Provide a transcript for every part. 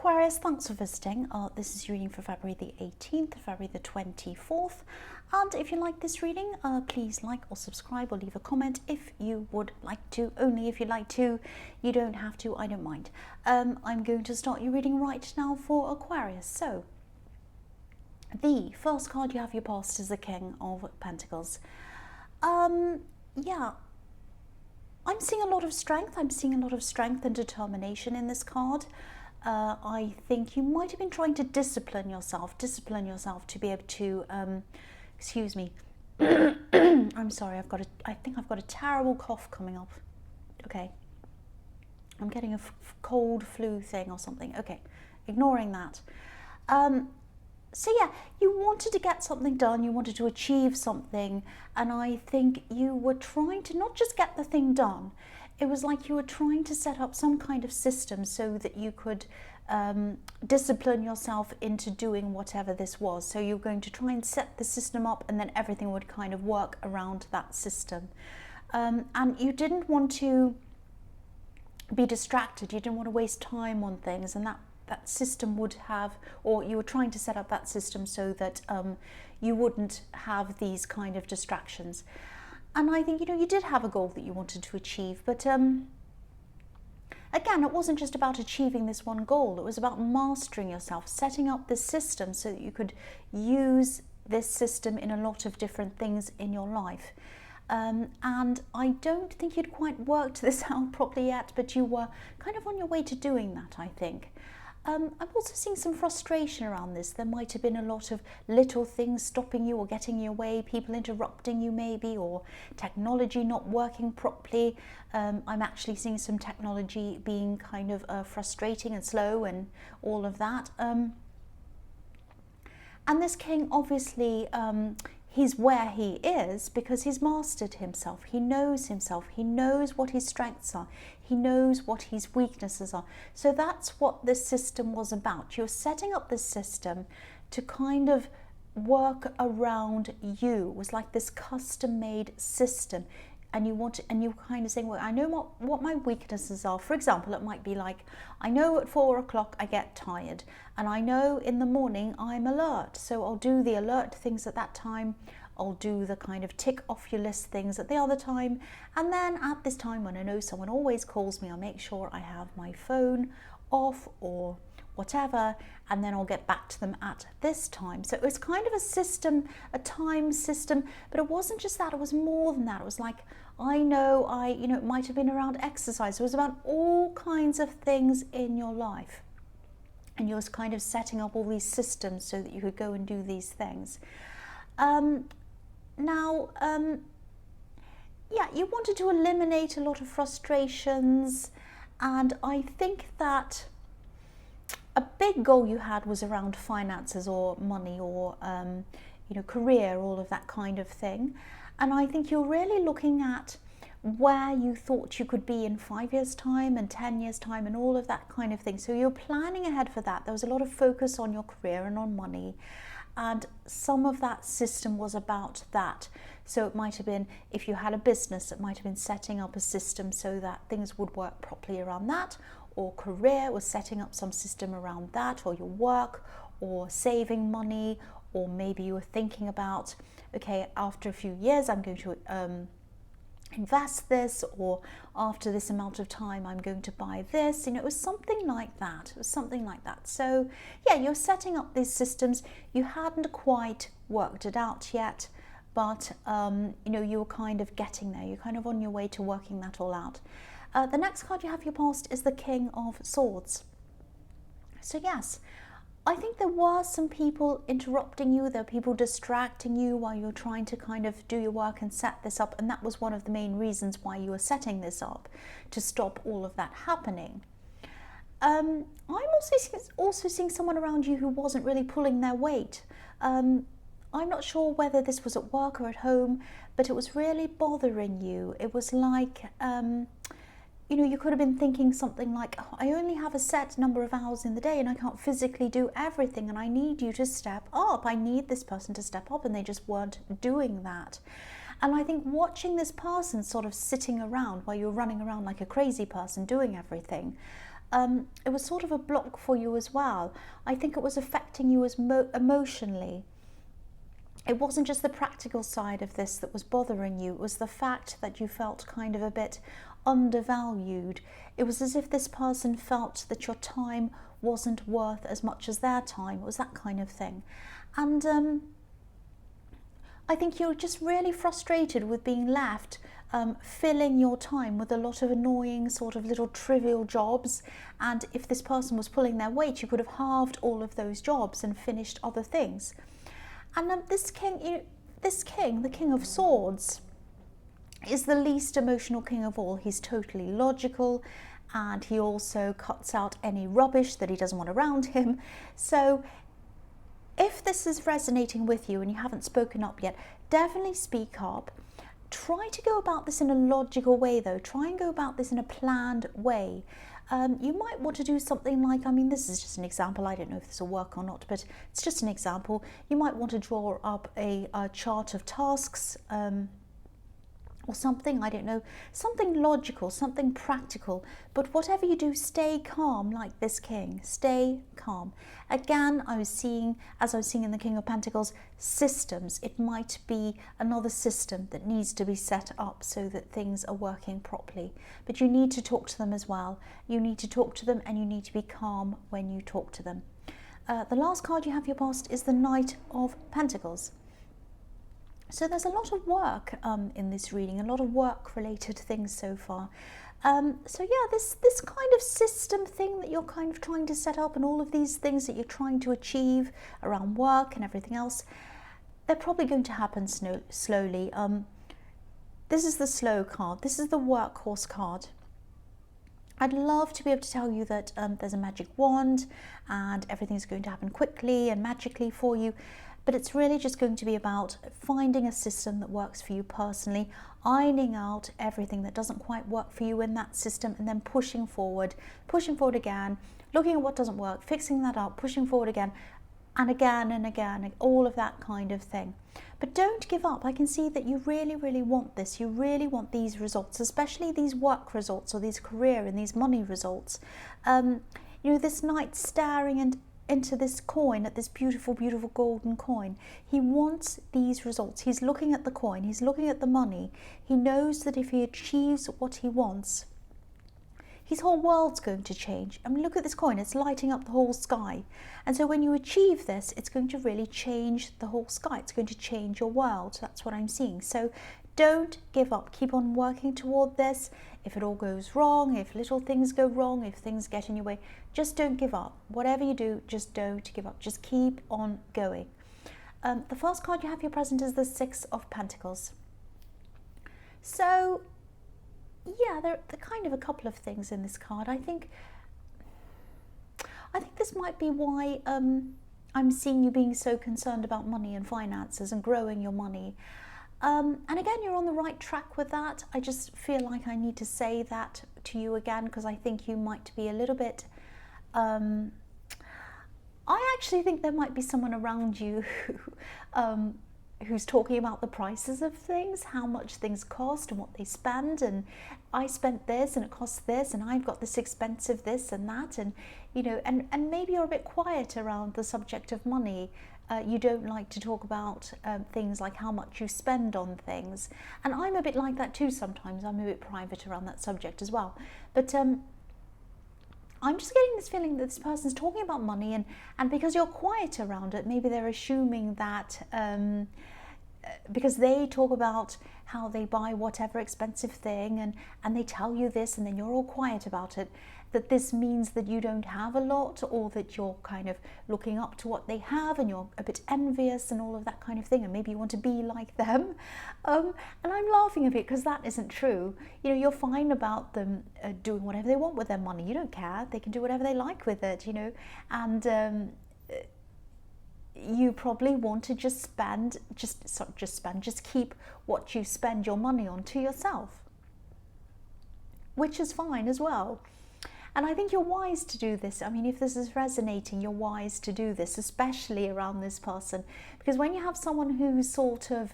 Aquarius, thanks for visiting. This is your reading for February the 18th, February the 24th. And if you like this reading, please like or subscribe or leave a comment if you would like to. Only if you'd like to. You don't have to, I don't mind. I'm going to start your reading right now for Aquarius. So, the first card you have your past is the King of Pentacles. Yeah, I'm seeing a lot of strength. I'm seeing a lot of strength and determination in this card. I think you might have been trying to discipline yourself to be able to, excuse me, I'm sorry, I think I've got a terrible cough coming up. Okay, I'm getting a cold flu thing or something. Okay, ignoring that. So yeah, you wanted to get something done, you wanted to achieve something, and I think you were trying to not just get the thing done, it was like you were trying to set up some kind of system so that you could discipline yourself into doing whatever this was. So you're going to try and set the system up, and then everything would kind of work around that system. And you didn't want to be distracted, you didn't want to waste time on things, and that system would have, or you were trying to set up that system so that you wouldn't have these kind of distractions. And I think, you did have a goal that you wanted to achieve, but again, it wasn't just about achieving this one goal, it was about mastering yourself, setting up this system so that you could use this system in a lot of different things in your life. And I don't think you'd quite worked this out properly yet, but you were kind of on your way to doing that, I think. I'm also seeing some frustration around this. There might have been a lot of little things stopping you or getting in your way, people interrupting you maybe, or technology not working properly. I'm actually seeing some technology being kind of frustrating and slow and all of that. And this king, obviously, he's where he is because he's mastered himself. He knows what his strengths are. He knows what his weaknesses are. So that's what this system was about. You're setting up this system to kind of work around you. It was like this custom-made system. And you're kind of saying, well, I know what my weaknesses are. For example, it might be like, I know at 4 o'clock I get tired, and I know in the morning I'm alert. So I'll do the alert things at that time. I'll do the kind of tick off your list things at the other time. And then at this time when I know someone always calls me, I'll make sure I have my phone off or whatever, and then I'll get back to them at this time. So it was kind of a system, a time system, but it wasn't just that, it was more than that. It was like, I know, it might have been around exercise. It was about all kinds of things in your life. And you was kind of setting up all these systems so that you could go and do these things. Yeah, you wanted to eliminate a lot of frustrations, and I think that a big goal you had was around finances or money or career, all of that kind of thing. And I think you're really looking at where you thought you could be in 5 years' time and 10 years' time and all of that kind of thing. So you're planning ahead for that. There was a lot of focus on your career and on money. And some of that system was about that. So it might have been, if you had a business, it might have been setting up a system so that things would work properly around that, or career was setting up some system around that, or your work, or saving money, or maybe you were thinking about, okay, after a few years I'm going to invest this, or after this amount of time I'm going to buy this. It was something like that. So yeah, you're setting up these systems. You hadn't quite worked it out yet, but you were kind of getting there. You're kind of on your way to working that all out. The next card you have your past is the King of Swords. So yes, I think there were some people interrupting you, there were people distracting you while you're trying to kind of do your work and set this up, and that was one of the main reasons why you were setting this up, to stop all of that happening. I'm also seeing someone around you who wasn't really pulling their weight. I'm not sure whether this was at work or at home, but it was really bothering you. It was like, you could have been thinking something like, oh, I only have a set number of hours in the day and I can't physically do everything, and I need you to step up. I need this person to step up, and they just weren't doing that. And I think watching this person sort of sitting around while you're running around like a crazy person doing everything, it was sort of a block for you as well. I think it was affecting you as emotionally. It wasn't just the practical side of this that was bothering you, it was the fact that you felt kind of a bit undervalued. It was as if this person felt that your time wasn't worth as much as their time. It was that kind of thing. And I think you're just really frustrated with being left filling your time with a lot of annoying sort of little trivial jobs, and if this person was pulling their weight, you could have halved all of those jobs and finished other things. And this king, the King of Swords, is the least emotional king of all. He's totally logical, and he also cuts out any rubbish that he doesn't want around him. So if this is resonating with you and you haven't spoken up yet, definitely speak up. Try to go about this in a logical way though. Try and go about this in a planned way. You might want to do something like, I mean, this is just an example, I don't know if this will work or not, but it's just an example. You might want to draw up a chart of tasks, or something, I don't know, something logical, something practical. But whatever you do, stay calm like this king. Stay calm. Again, I was seeing, as I was seeing in the King of Pentacles, systems. It might be another system that needs to be set up so that things are working properly. But you need to talk to them as well. You need to talk to them, and you need to be calm when you talk to them. The last card you have your past is the Knight of Pentacles. So there's a lot of work in this reading, a lot of work-related things so far. So yeah, this kind of system thing that you're kind of trying to set up, and all of these things that you're trying to achieve around work and everything else, they're probably going to happen slowly. This is the slow card. This is the workhorse card. I'd love to be able to tell you that there's a magic wand and everything's going to happen quickly and magically for you. But it's really just going to be about finding a system that works for you personally, ironing out everything that doesn't quite work for you in that system, and then pushing forward again, looking at what doesn't work, fixing that up, pushing forward again, and again, all of that kind of thing. But don't give up. I can see that you really, really want this. You really want these results, especially these work results or these career and these money results. You know, this knight staring into this coin, at this beautiful, beautiful golden coin. He wants these results. He's looking at the coin. He's looking at the money. He knows that if he achieves what he wants, his whole world's going to change. I mean, look at this coin. It's lighting up the whole sky. And so when you achieve this, it's going to really change the whole sky. It's going to change your world. That's what I'm seeing. So don't give up. Keep on working toward this. If it all goes wrong, if little things go wrong, if things get in your way, just don't give up. Whatever you do, just don't give up. Just keep on going. The first card you have here present is the Six of Pentacles. So, yeah, there are kind of a couple of things in this card. I think this might be why I'm seeing you being so concerned about money and finances and growing your money. And again, you're on the right track with that. I just feel like I need to say that to you again, because I think you might be a little bit... I actually think there might be someone around you who's talking about the prices of things, how much things cost and what they spend, and I spent this and it costs this, and I've got this expensive this and that, and you know, and maybe you're a bit quiet around the subject of money. You don't like to talk about things like how much you spend on things, and I'm a bit like that too sometimes. I'm a bit private around that subject as well, but I'm just getting this feeling that this person's talking about money, and because you're quiet around it, maybe they're assuming that because they talk about how they buy whatever expensive thing, and they tell you this, and then you're all quiet about it, that this means that you don't have a lot, or that you're kind of looking up to what they have and you're a bit envious and all of that kind of thing, and maybe you want to be like them. And I'm laughing a bit because that isn't true. You know, you're fine about them doing whatever they want with their money. You don't care. They can do whatever they like with it, you know, and you probably want to just keep what you spend your money on to yourself, which is fine as well. And I think you're wise to do this. I mean, if this is resonating, you're wise to do this, especially around this person. Because when you have someone who's sort of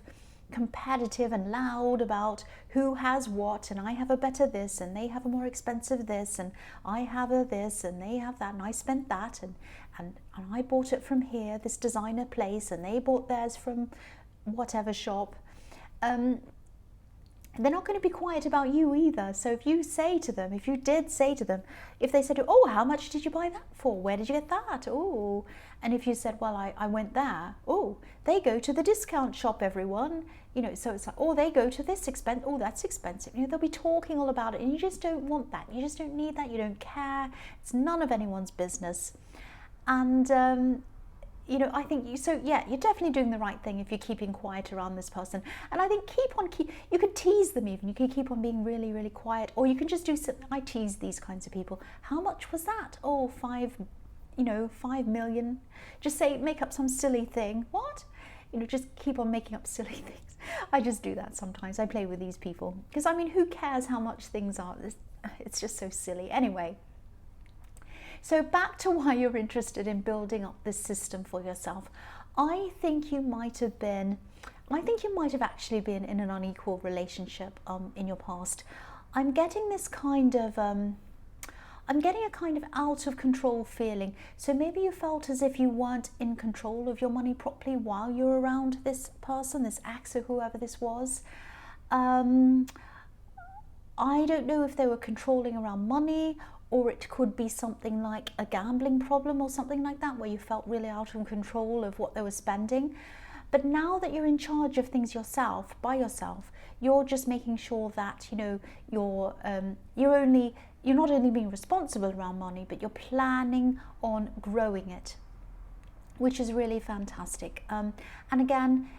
competitive and loud about who has what, and I have a better this and they have a more expensive this, and I have a this and they have that, and I spent that, and I bought it from here, this designer place, and they bought theirs from whatever shop. They're not going to be quiet about you either. So if you say to them, if you did say to them, if they said, oh, how much did you buy that for? Where did you get that? Oh, and if you said, well, I went there. Oh, they go to the discount shop, everyone. You know, so it's like, oh, they go to this expense. Oh, that's expensive. You know, they'll be talking all about it, and you just don't want that. You just don't need that. You don't care. It's none of anyone's business. And, you know, I think you're definitely doing the right thing if you're keeping quiet around this person. And I think you could tease them even. You can keep on being really, really quiet, or you can just do something. I tease these kinds of people. How much was that? Oh, 5 million. Just say, make up some silly thing. What? You know, just keep on making up silly things. I just do that sometimes. I play with these people. Because, I mean, who cares how much things are? It's just so silly. Anyway. So back to why you're interested in building up this system for yourself. I think you might have actually been in an unequal relationship in your past. I'm getting this kind of, I'm getting a kind of out of control feeling. So maybe you felt as if you weren't in control of your money properly while you're around this person, this ex or whoever this was. I don't know if they were controlling around money, or it could be something like a gambling problem or something like that, where you felt really out of control of what they were spending. But now that you're in charge of things yourself, by yourself, you're just making sure that, you know, you're not only being responsible around money, but you're planning on growing it, which is really fantastic. And again,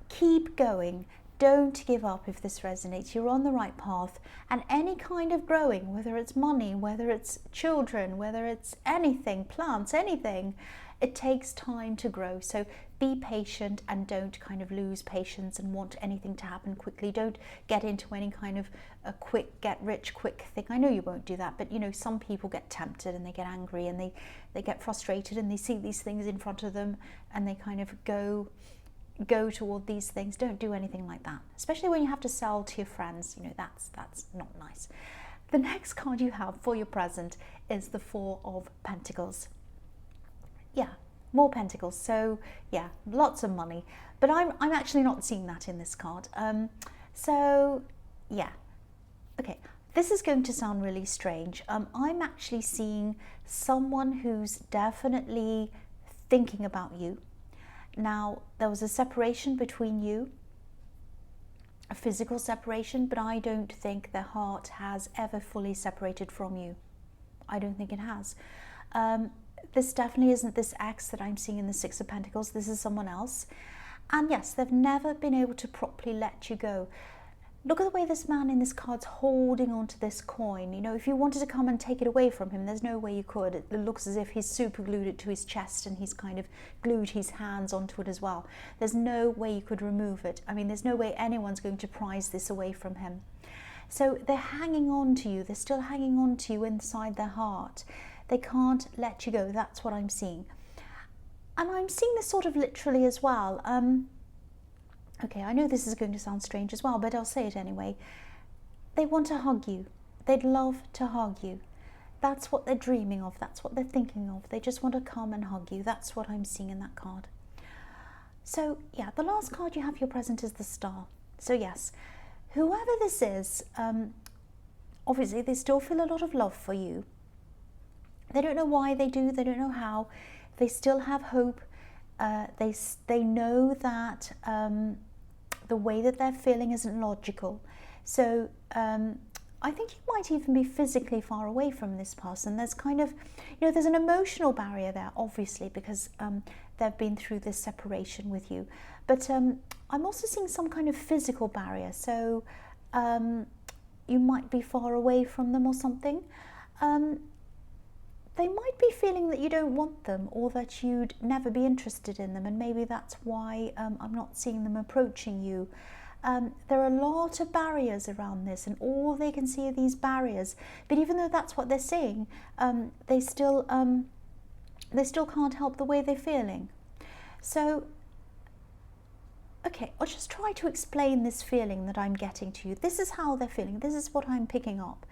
keep going. Don't give up if this resonates. You're on the right path, and any kind of growing, whether it's money, whether it's children, whether it's anything, plants, anything, it takes time to grow. So be patient and don't kind of lose patience and want anything to happen quickly. Don't get into any kind of a quick get rich quick thing. I know you won't do that, but you know, some people get tempted and they get angry and they get frustrated and they see these things in front of them and they kind of go toward these things. Don't do anything like that, especially when you have to sell to your friends. You know, that's not nice. The next card you have for your present is the Four of Pentacles. Yeah, more pentacles. So yeah, lots of money, but I'm actually not seeing that in this card. So yeah, okay, this is going to sound really strange. I'm actually seeing someone who's definitely thinking about you. Now, there was a separation between you, a physical separation, but I don't think their heart has ever fully separated from you. I don't think it has. This definitely isn't this ex that I'm seeing in the Six of Pentacles. This is someone else. And yes, they've never been able to properly let you go. Look at the way this man in this card's holding onto this coin. You know, if you wanted to come and take it away from him, there's no way you could. It looks as if he's super glued it to his chest and he's kind of glued his hands onto it as well. There's no way you could remove it. I mean, there's no way anyone's going to prise this away from him. So they're hanging on to you. They're still hanging on to you inside their heart. They can't let you go. That's what I'm seeing. And I'm seeing this sort of literally as well. Okay, I know this is going to sound strange as well, but I'll say it anyway. They want to hug you. They'd love to hug you. That's what they're dreaming of. That's what they're thinking of. They just want to come and hug you. That's what I'm seeing in that card. So, yeah, the last card you have your present is the Star. So, yes, whoever this is, obviously they still feel a lot of love for you. They don't know why they do. They don't know how. They still have hope. They know that the way that they're feeling isn't logical. So I think you might even be physically far away from this person. There's kind of, you know, there's an emotional barrier there, obviously, because they've been through this separation with you. But I'm also seeing some kind of physical barrier. So you might be far away from them or something. They might be feeling that you don't want them or that you'd never be interested in them, and maybe that's why I'm not seeing them approaching you. There are a lot of barriers around this, and all they can see are these barriers. But even though that's what they're seeing, they still can't help the way they're feeling. So Okay, I'll just try to explain this feeling that I'm getting to you. This is how they're feeling. This is what I'm picking up.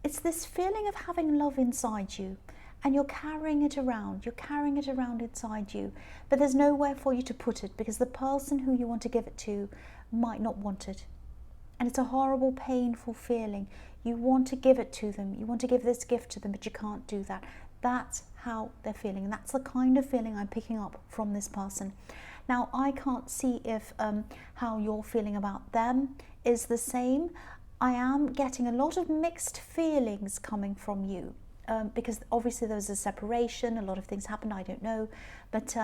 It's this feeling of having love inside you, and you're carrying it around. You're carrying it around inside you, but there's nowhere for you to put it because the person who you want to give it to might not want it. And it's a horrible, painful feeling. You want to give it to them. You want to give this gift to them, but you can't do that. That's how they're feeling. And that's the kind of feeling I'm picking up from this person. Now, I can't see if how you're feeling about them is the same. I am getting a lot of mixed feelings coming from you because obviously there was a separation, a lot of things happened, I don't know. But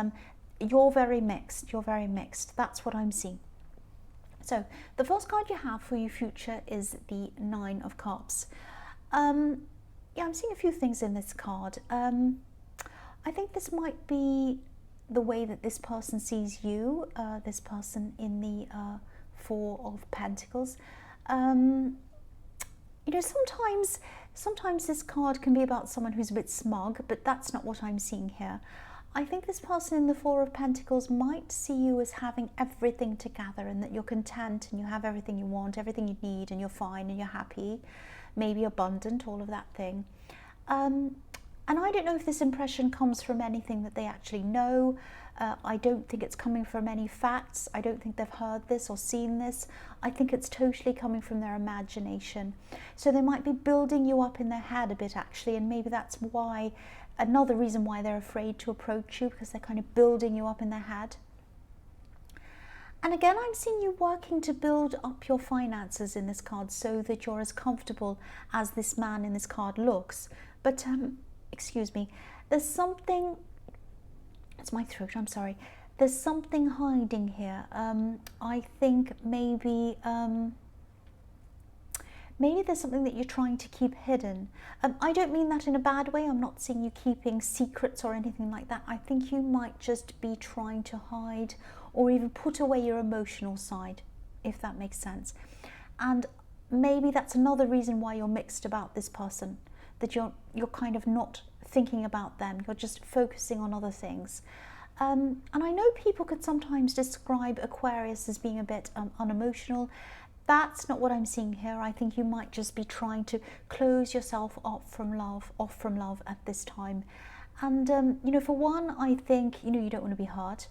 you're very mixed. You're very mixed. That's what I'm seeing. So the first card you have for your future is the Nine of Cups. Yeah, I'm seeing a few things in this card. I think this might be the way that this person sees you, this person in the Four of Pentacles. You know, sometimes this card can be about someone who's a bit smug, but that's not what I'm seeing here. I think this person in the Four of Pentacles might see you as having everything together and that you're content and you have everything you want, everything you need, and you're fine and you're happy, maybe abundant, all of that thing. And I don't know if this impression comes from anything that they actually know. I don't think it's coming from any facts. I don't think they've heard this or seen this. I think it's totally coming from their imagination. So they might be building you up in their head a bit, actually, and maybe that's why, another reason why they're afraid to approach you, because they're kind of building you up in their head. And again, I'm seeing you working to build up your finances in this card so that you're as comfortable as this man in this card looks. But, excuse me, there's something, it's my throat, I'm sorry. There's something hiding here. I think maybe there's something that you're trying to keep hidden. I don't mean that in a bad way. I'm not seeing you keeping secrets or anything like that. I think you might just be trying to hide or even put away your emotional side, if that makes sense. And maybe that's another reason why you're mixed about this person, that you're kind of not thinking about them. You're just focusing on other things. And I know people could sometimes describe Aquarius as being a bit unemotional. That's not what I'm seeing here. I think you might just be trying to close yourself off from love at this time. And, you know, for one, I think, you know, you don't want to be hurt.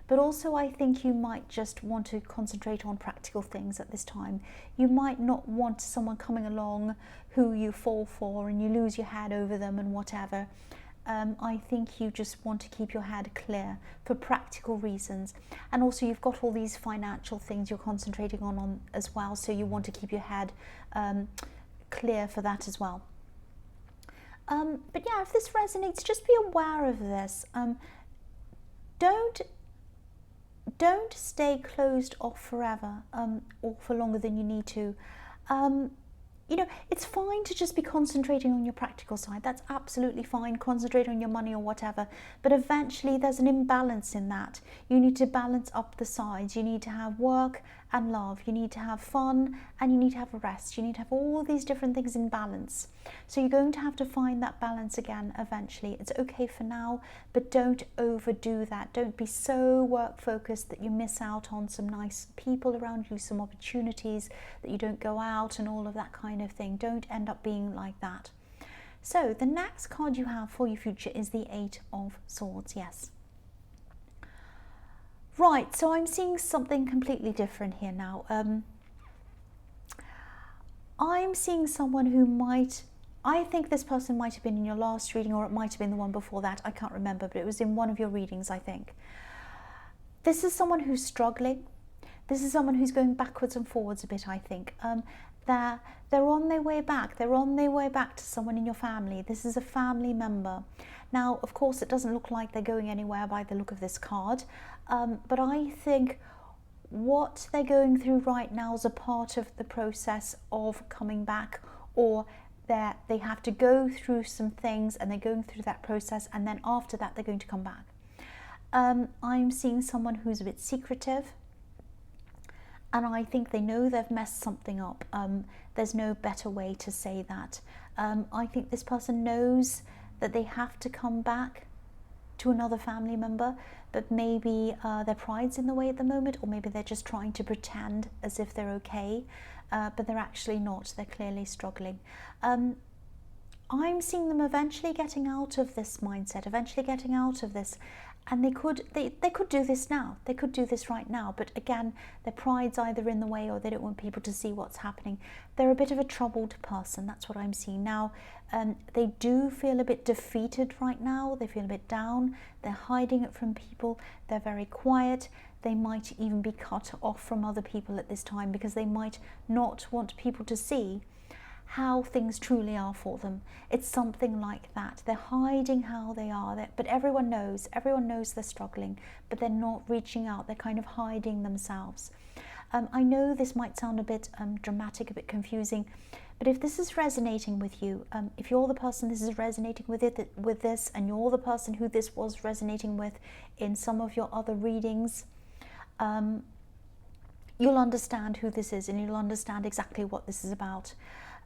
But also I think you might just want to concentrate on practical things at this time. You might not want someone coming along who you fall for and you lose your head over them and whatever. I think you just want to keep your head clear for practical reasons. And also you've got all these financial things you're concentrating on as well, so you want to keep your head clear for that as well. But yeah, if this resonates, just be aware of this. Don't stay closed off forever or for longer than you need to. You know, it's fine to just be concentrating on your practical side. That's absolutely fine. Concentrate on your money or whatever. But eventually there's an imbalance in that. You need to balance up the sides. You need to have work and love. You need to have fun and you need to have rest. You need to have all these different things in balance. So you're going to have to find that balance again eventually. It's okay for now, but don't overdo that. Don't be so work focused that you miss out on some nice people around you, some opportunities, that you don't go out and all of that kind of thing. Don't end up being like that. So the next card you have for your future is the Eight of Swords. Yes. Right, so I'm seeing something completely different here now. I'm seeing someone who might, I think this person might have been in your last reading, or it might have been the one before that. I can't remember, but it was in one of your readings, I think. This is someone who's struggling. This is someone who's going backwards and forwards a bit, I think. They're on their way back. They're on their way back to someone in your family. This is a family member. Now, of course, it doesn't look like they're going anywhere by the look of this card. But I think what they're going through right now is a part of the process of coming back, or they have to go through some things and they're going through that process, and then after that they're going to come back. I'm seeing someone who's a bit secretive, and I think they know they've messed something up. There's no better way to say that. I think this person knows that they have to come back, to another family member, but maybe their pride's in the way at the moment, or maybe they're just trying to pretend as if they're okay, but they're actually not. They're clearly struggling. I'm seeing them eventually getting out of this mindset, eventually getting out of this, and they could do this now. They could do this right now, but again, their pride's either in the way or they don't want people to see what's happening. They're a bit of a troubled person. That's what I'm seeing now. They do feel a bit defeated right now. They feel a bit down. They're hiding it from people. They're very quiet. They might even be cut off from other people at this time because they might not want people to see how things truly are for them. It's something like that. They're hiding how they are, but everyone knows they're struggling, but they're not reaching out. They're kind of hiding themselves. I know this might sound a bit dramatic, a bit confusing, but if this is resonating with you, if you're the person this is resonating with this, and you're the person who this was resonating with in some of your other readings, you'll understand who this is, and you'll understand exactly what this is about.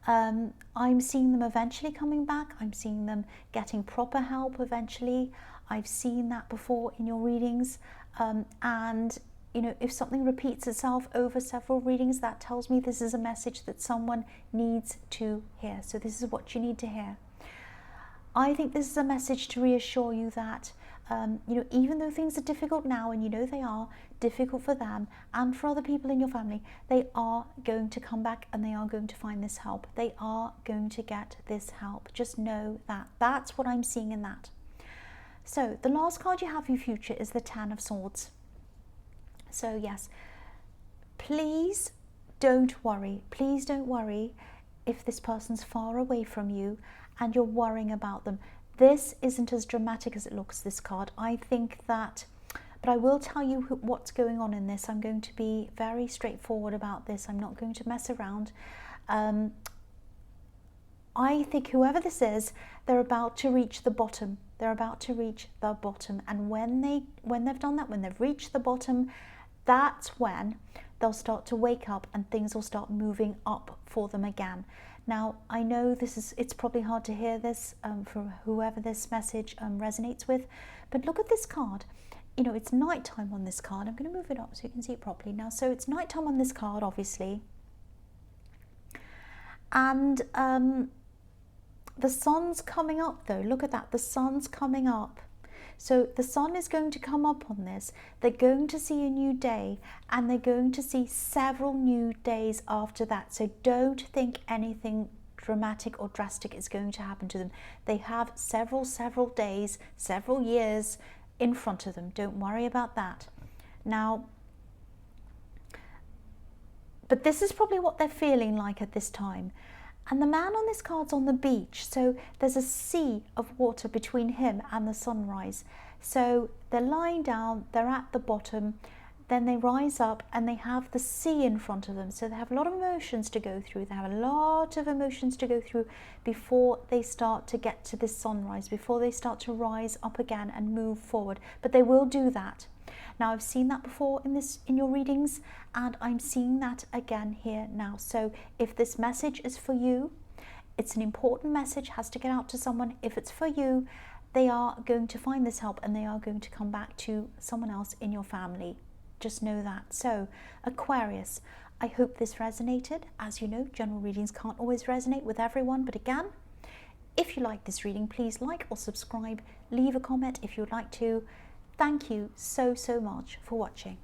I'm seeing them eventually coming back. I'm seeing them getting proper help eventually. I've seen that before in your readings. And, you know, if something repeats itself over several readings, that tells me this is a message that someone needs to hear. So this is what you need to hear. I think this is a message to reassure you that, you know, even though things are difficult now, and you know they are difficult for them and for other people in your family, they are going to come back and they are going to find this help. They are going to get this help. Just know that. That's what I'm seeing in that. So the last card you have for your future is the Ten of Swords. So yes, please don't worry. Please don't worry if this person's far away from you and you're worrying about them. This isn't as dramatic as it looks, this card. I think that, but I will tell you what's going on in this. I'm going to be very straightforward about this. I'm not going to mess around. I think whoever this is, they're about to reach the bottom. They're about to reach the bottom. And when they've done that, when they've reached the bottom, that's when they'll start to wake up and things will start moving up for them again. Now, I know it's probably hard to hear this for whoever this message resonates with, but look at this card. You know, it's nighttime on this card. I'm going to move it up so you can see it properly now. So it's nighttime on this card, obviously. And the sun's coming up, though. Look at that. The sun's coming up. So the sun is going to come up on this. They're going to see a new day, and they're going to see several new days after that. So don't think anything dramatic or drastic is going to happen to them. They have several days, several years in front of them. Don't worry about that. Now, but this is probably what they're feeling like at this time. And the man on this card's on the beach, so there's a sea of water between him and the sunrise. So they're lying down, they're at the bottom, then they rise up and they have the sea in front of them. So they have a lot of emotions to go through. They have a lot of emotions to go through before they start to get to this sunrise, before they start to rise up again and move forward. But they will do that. Now, I've seen that before in your readings, and I'm seeing that again here now. So if this message is for you, it's an important message, has to get out to someone. If it's for you, they are going to find this help and they are going to come back to someone else in your family. Just know that. So, Aquarius, I hope this resonated. As you know, general readings can't always resonate with everyone, but again, if you like this reading, please like or subscribe, leave a comment if you'd like to. Thank you so much for watching.